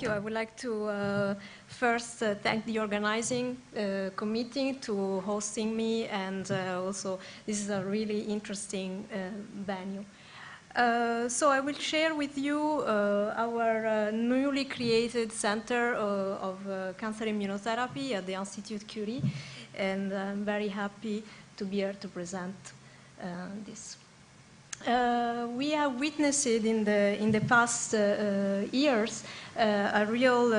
you. I would like to first thank the organizing committee to hosting me, and also this is a really interesting venue. So I will share with you our newly created Center of Cancer Immunotherapy at the Institut Curie, and I'm very happy to be here to present this. We have witnessed in the past years a real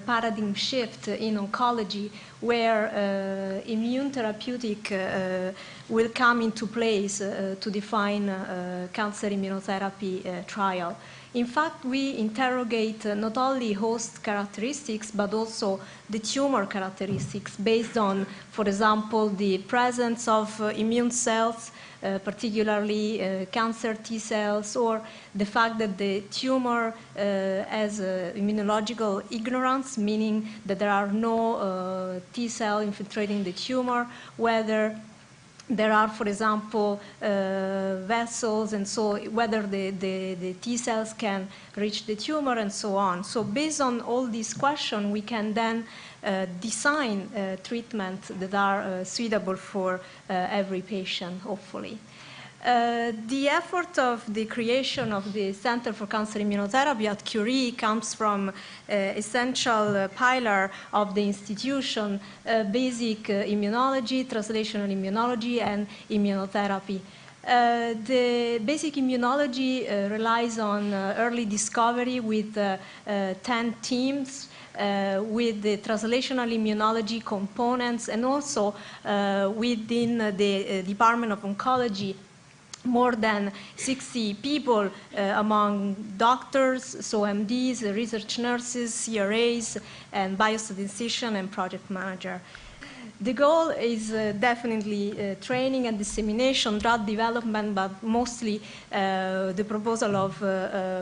paradigm shift in oncology, where immune therapeutic will come into place to define cancer immunotherapy trial. In fact, we interrogate not only host characteristics, but also the tumor characteristics based on, for example, the presence of immune cells, particularly cancer T cells, or the fact that the tumor has immunological ignorance, meaning that there are no T cells infiltrating the tumor, whether there are, for example, vessels, and so whether the T cells can reach the tumor, and so on. So based on all these questions, we can then design treatments that are suitable for every patient, hopefully. The effort of the creation of the Center for Cancer Immunotherapy at Curie comes from essential pillar of the institution, basic immunology, translational immunology, and immunotherapy. The basic immunology relies on early discovery with 10 teams, with the translational immunology components, and also within the Department of Oncology, more than 60 people among doctors, so MDs, research nurses, CRAs, and biostatistician and project manager. The goal is definitely training and dissemination, drug development, but mostly the proposal of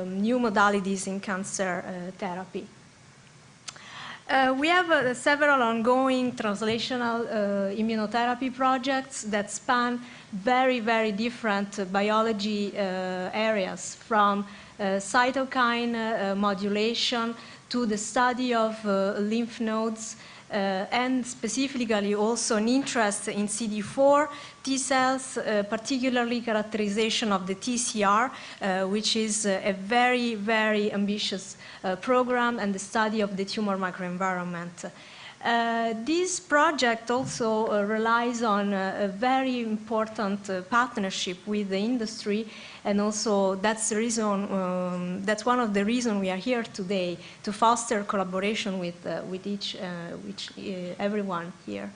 new modalities in cancer therapy. We have several ongoing translational immunotherapy projects that span very, very different biology areas, from cytokine modulation to the study of lymph nodes, and specifically also an interest in CD4 T cells, particularly characterization of the TCR, which is a very, very ambitious program, and the study of the tumor microenvironment. This project also relies on a very important partnership with the industry, and also that's the reason, that's one of the reasons we are here today, to foster collaboration with everyone here.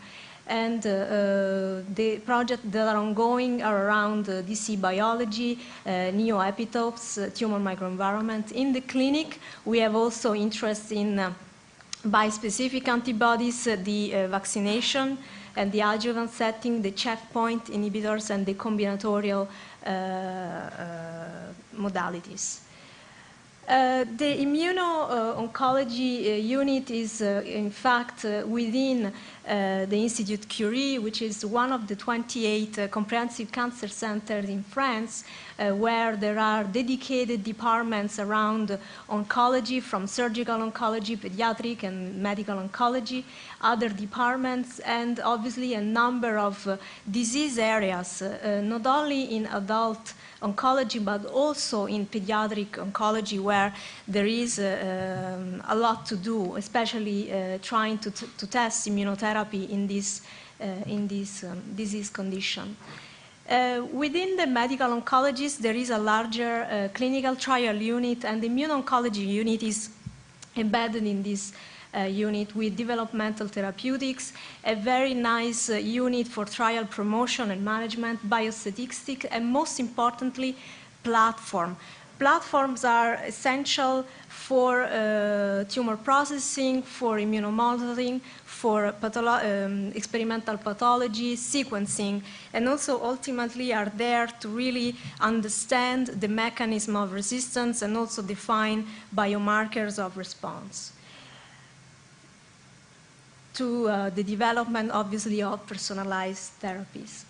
And the projects that are ongoing are around DC biology, neoepitopes, tumor microenvironment. In the clinic, we have also interest in bispecific antibodies, the vaccination, and the adjuvant setting, the checkpoint inhibitors, and the combinatorial modalities. The immuno-oncology unit is, in fact, within the Institut Curie, which is one of the 28 comprehensive cancer centers in France, where there are dedicated departments around oncology, from surgical oncology, pediatric, and medical oncology, other departments, and obviously a number of disease areas, not only in adult oncology, but also in pediatric oncology, where there is a lot to do, especially trying to test immunotherapy in this disease condition. Within the medical oncologists, there is a larger clinical trial unit, and the immuno-oncology unit is embedded in this unit with developmental therapeutics, a very nice unit for trial promotion and management, biostatistics, and most importantly, platform. Platforms are essential for tumor processing, for immunomonitoring, for experimental pathology, sequencing, and also ultimately are there to really understand the mechanism of resistance and also define biomarkers of response to the development, obviously, of personalized therapies.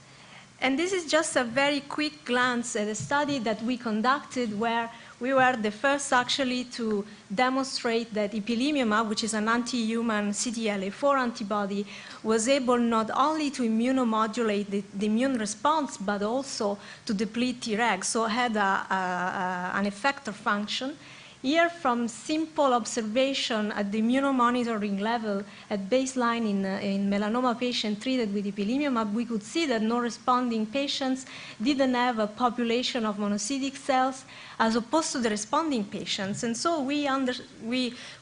And this is just a very quick glance at a study that we conducted where we were the first actually to demonstrate that ipilimumab, which is an anti-human CTLA-4 antibody, was able not only to immunomodulate the immune response, but also to deplete Tregs, so had an effector function. Here, from simple observation at the immunomonitoring level at baseline in melanoma patients treated with ipilimumab, we could see that no-responding patients didn't have a population of monocytic cells as opposed to the responding patients. And so we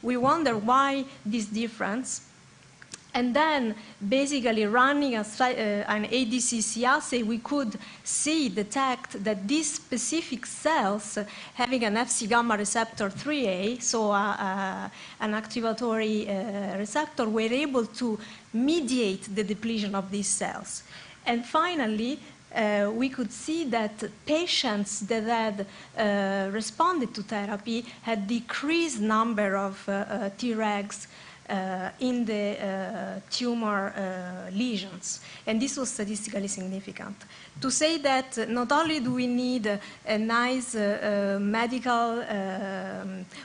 wonder why this difference. And then, basically running an ADCC assay, we could detect that these specific cells having an Fc gamma receptor 3A, so an activatory receptor, were able to mediate the depletion of these cells. And finally, we could see that patients that had responded to therapy had decreased number of Tregs in the tumor lesions, and this was statistically significant. To say that not only do we need a nice medical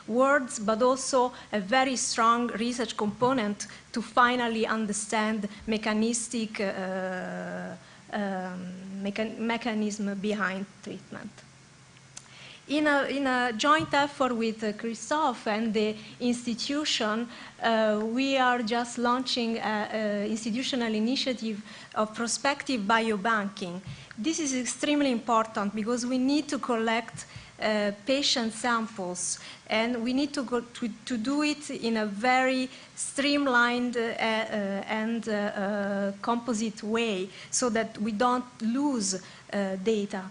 words, but also a very strong research component to finally understand mechanistic mechanism behind treatment. In a joint effort with Christophe and the institution, we are just launching an institutional initiative of prospective biobanking. This is extremely important because we need to collect patient samples, and we need to do it in a very streamlined and composite way so that we don't lose data.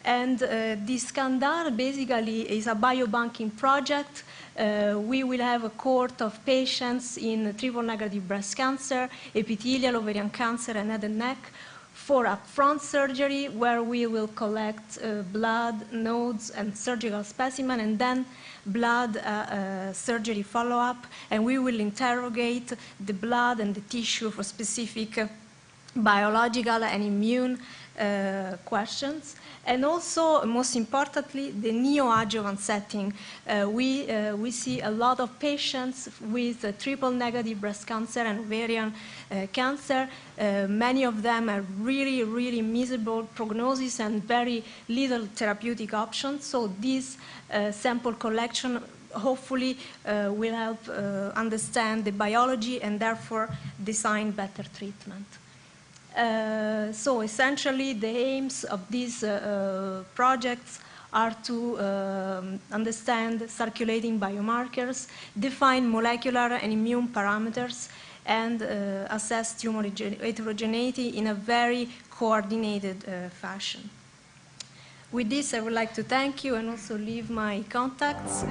And this Scandar basically is a biobanking project. We will have a cohort of patients in triple-negative breast cancer, epithelial, ovarian cancer, and head and neck for upfront surgery, where we will collect blood, nodes, and surgical specimen, and then blood surgery follow-up. And we will interrogate the blood and the tissue for specific biological and immune questions. And also, most importantly, the neoadjuvant setting. We see a lot of patients with triple-negative breast cancer and ovarian cancer. Many of them are really, really miserable prognosis and very little therapeutic options. So this sample collection hopefully will help understand the biology and therefore design better treatment. So essentially, the aims of these projects are to understand circulating biomarkers, define molecular and immune parameters, and assess tumor heterogeneity in a very coordinated fashion. With this, I would like to thank you and also leave my contacts.